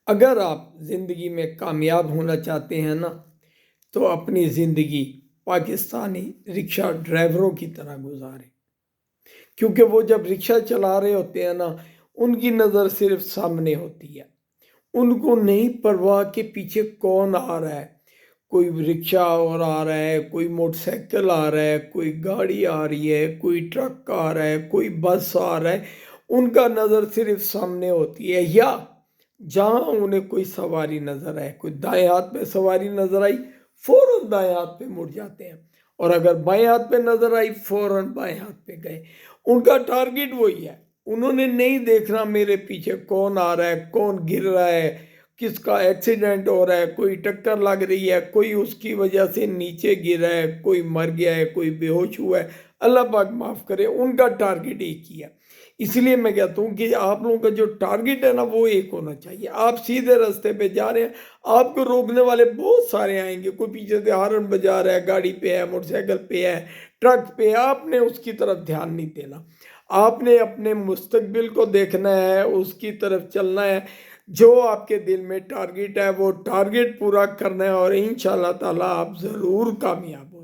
اگر آپ زندگی میں کامیاب ہونا چاہتے ہیں نا تو اپنی زندگی پاکستانی رکشہ ڈرائیوروں کی طرح گزاریں، کیونکہ وہ جب رکشہ چلا رہے ہوتے ہیں نا ان کی نظر صرف سامنے ہوتی ہے، ان کو نہیں پرواہ کہ پیچھے کون آ رہا ہے۔ کوئی رکشہ اور آ رہا ہے، کوئی موٹر سائیکل آ رہا ہے، کوئی گاڑی آ رہی ہے، کوئی ٹرک آ رہا ہے، کوئی بس آ رہا ہے، ان کا نظر صرف سامنے ہوتی ہے۔ یا جہاں انہیں کوئی سواری نظر آئے، کوئی دائیں ہاتھ پہ سواری نظر آئی فوراً دائیں ہاتھ پہ مڑ جاتے ہیں، اور اگر بائیں ہاتھ پہ نظر آئی فوراً بائیں ہاتھ پہ گئے۔ ان کا ٹارگٹ وہی ہے، انہوں نے نہیں دیکھنا میرے پیچھے کون آ رہا ہے، کون گر رہا ہے، کس کا ایکسیڈنٹ ہو رہا ہے، کوئی ٹکر لگ رہی ہے، کوئی اس کی وجہ سے نیچے گرا ہے، کوئی مر گیا ہے، کوئی بے ہوش ہوا ہے، اللہ پاک معاف کرے۔ ان کا ٹارگٹ ایک ہی ہے۔ اس لیے میں کہتا ہوں کہ آپ لوگوں کا جو ٹارگٹ ہے نا وہ ایک ہونا چاہیے۔ آپ سیدھے راستے پہ جا رہے ہیں، آپ کو روکنے والے بہت سارے آئیں گے، کوئی پیچھے سے ہارن بجا رہا ہے، گاڑی پہ ہے، موٹر سائیکل پہ ہے، ٹرک پہ ہے، آپ نے اس کی طرف دھیان نہیں دینا۔ آپ نے اپنے مستقبل کو دیکھنا ہے، اس کی طرف چلنا ہے، جو آپ کے دل میں ٹارگٹ ہے وہ ٹارگٹ پورا کرنا ہے، اور انشاءاللہ تعالیٰ آپ ضرور کامیاب ہوں۔